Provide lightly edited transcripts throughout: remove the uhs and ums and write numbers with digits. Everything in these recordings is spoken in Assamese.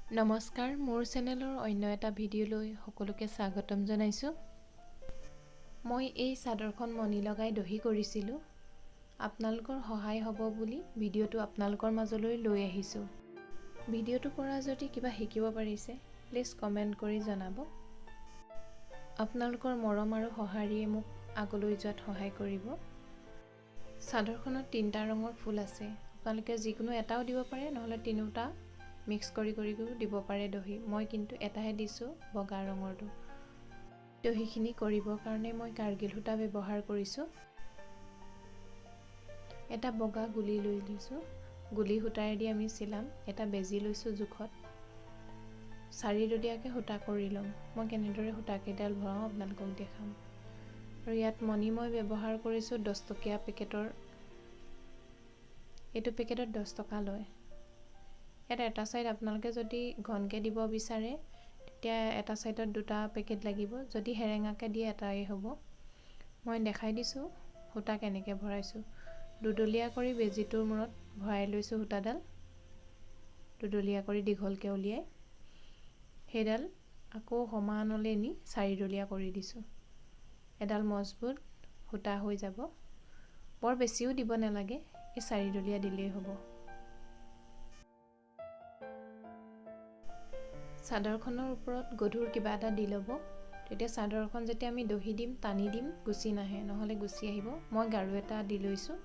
নমস্কাৰ, মোৰ চেনেলৰ অন্য এটা ভিডিঅ'লৈ সকলোকে স্বাগতম জনাইছোঁ। মই এই চাদৰখন মণি লগাই দহি কৰিছিলোঁ। আপোনালোকৰ সহায় হ'ব বুলি ভিডিঅ'টো আপোনালোকৰ মাজলৈ লৈ আহিছোঁ। ভিডিঅ'টোৰ পৰা যদি কিবা শিকিব পাৰিছে, প্লিজ কমেণ্ট কৰি জনাব। আপোনালোকৰ মৰম আৰু সঁহাৰিয়ে মোক আগলৈ যোৱাত সহায় কৰিব। চাদৰখনত 3টা ৰঙৰ ফুল আছে। আপোনালোকে যিকোনো এটাও দিব পাৰে, নহ'লে 3টা মিক্স কৰিও দিব পাৰে দহি। মই কিন্তু এটাহে দিছোঁ, বগা ৰঙৰটো। দহিখিনি কৰিবৰ কাৰণে মই কাৰ্গিল সূতা ব্যৱহাৰ কৰিছোঁ। এটা বগা গুলি লৈ লৈছোঁ। গুলি সূতাৰেদি আমি চিলাম। এটা বেজি লৈছোঁ জোখত। 4 সূতা কৰি ল'ম। মই কেনেদৰে সূতাকেইডাল ভৰাওঁ আপোনালোকক দেখাম। আৰু ইয়াত মণি মই ব্যৱহাৰ কৰিছোঁ 10 টকীয়া পেকেটৰ। এইটো পেকেটত 10 টকা লয়। ইয়াত এটা চাইড আপোনালোকে যদি ঘনকৈ দিব বিচাৰে, তেতিয়া এটা চাইডত 2টা পেকেট লাগিব। যদি হেৰেঙাকৈ দিয়ে এটাই হ'ব। মই দেখাই দিছোঁ সূতা কেনেকৈ ভৰাইছোঁ। দুডলীয়া কৰি বেজিটোৰ মূৰত ভৰাই লৈছোঁ সূতাডাল। দুডলীয়া কৰি দীঘলকৈ উলিয়াই সেইডাল আকৌ সমানলৈ নি 4ডলীয়া কৰি দিছোঁ। এডাল মজবুত সূতা হৈ যাব। বৰ বেছিও দিব নালাগে, এই 4ডলীয়া দিলেই হ'ব। চাদৰখনৰ ওপৰত গধুৰ কিবা এটা দি ল'ব। তেতিয়া চাদৰখন যেতিয়া আমি দহি দিম, টানি দিম, গুচি নাহে, নহ'লে গুচি আহিব। মই গাৰু এটা দি লৈছোঁ।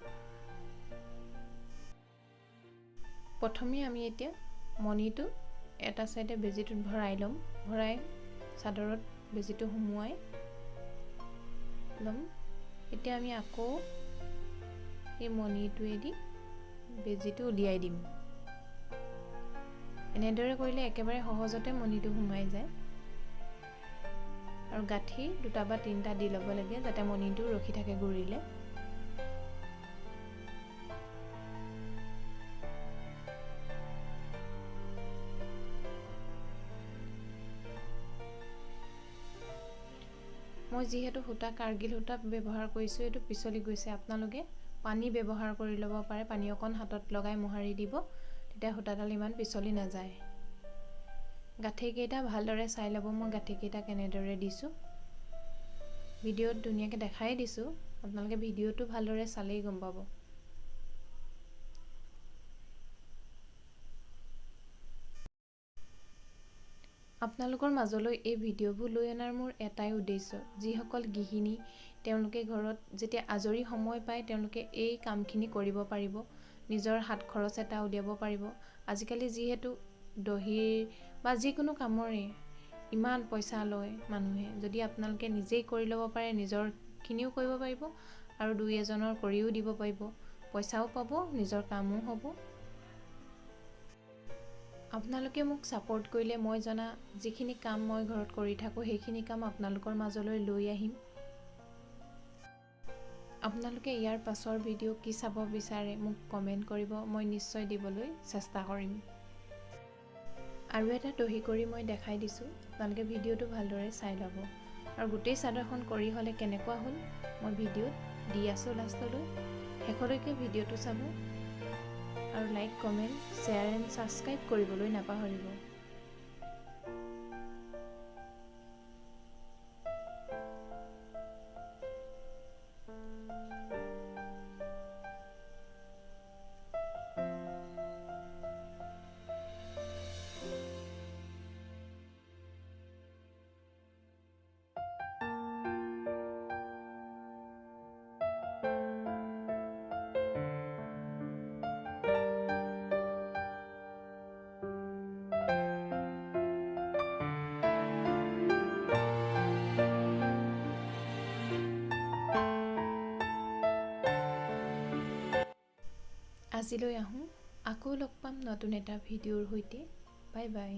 প্ৰথমে আমি এতিয়া মণিটো এটা চাইডে বেজিটোত ভৰাই ল'ম। ভৰাই চাদৰত বেজিটো সুমুৱাই ল'ম। এতিয়া আমি আকৌ এই মণিটোৱেদি বেজিটো উলিয়াই দিম। এনেদৰে কৰিলে একেবাৰে সহজতে মণিটো সোমাই যায়। আৰু গাঁঠি 2টা বা 3টা দি ল'ব লাগে, যাতে মণিটো ৰখি থাকে ঘূৰিলে। মই যিহেতু সূতা কাৰ্গিল সূতা ব্যৱহাৰ কৰিছোঁ, এইটো পিছলি গৈছে। আপোনালোকে পানী ব্যৱহাৰ কৰি ল'ব পাৰে। পানী অকণ হাতত লগাই মোহাৰি দিব, তেতিয়া সূতাডাল ইমান পিছলি নাযায়। গাঁঠিকেইটা ভালদৰে চাই ল'ব। মই গাঁঠিকেইটা কেনেদৰে দিছোঁ ভিডিঅ'ত ধুনীয়াকৈ দেখাই দিছোঁ। আপোনালোকে ভিডিঅ'টো ভালদৰে চালেই গম পাব। আপোনালোকৰ মাজলৈ এই ভিডিঅ'বোৰ লৈ অনাৰ মোৰ এটাই উদ্দেশ্য, যিসকল গৃহিণী তেওঁলোকে ঘৰত যেতিয়া আজৰি সময় পায়, তেওঁলোকে এই কামখিনি কৰিব পাৰিব। নিজৰ হাত খৰচ এটা উলিয়াব পাৰিব। আজিকালি যিহেতু দহিৰ বা যিকোনো কামৰে ইমান পইচা লয় মানুহে, যদি আপোনালোকে নিজেই কৰি ল'ব পাৰে, নিজৰখিনিও কৰিব পাৰিব আৰু 2-এজনৰ কৰিও দিব পাৰিব। পইচাও পাব, নিজৰ কামো হ'ব। আপোনালোকে মোক ছাপোৰ্ট কৰিলে মই জনা যিখিনি কাম মই ঘৰত কৰি থাকোঁ, সেইখিনি কাম আপোনালোকৰ মাজলৈ লৈ আহিম। আপোনালোকে ইয়াৰ পাছৰ ভিডিঅ' কি চাব বিচাৰে মোক কমেণ্ট কৰিব। মই নিশ্চয় দিবলৈ চেষ্টা কৰিম। আৰু এটা দহি কৰি মই দেখাই দিছোঁ। আপোনালোকে ভিডিঅ'টো ভালদৰে চাই ল'ব। আৰু গোটেই চাদৰখন কৰি হ'লে কেনেকুৱা হ'ল মই ভিডিঅ'ত দি আছোঁ লাষ্টলৈ। শেষলৈকে ভিডিঅ'টো চাব। আৰু like, comment, share and subscribe কৰিবলৈ নাপাহৰিব। আজিলৈ আহোঁ। আকৌ লগ পাম নতুন এটা ভিডিঅ'ৰ সৈতে। Bye bye.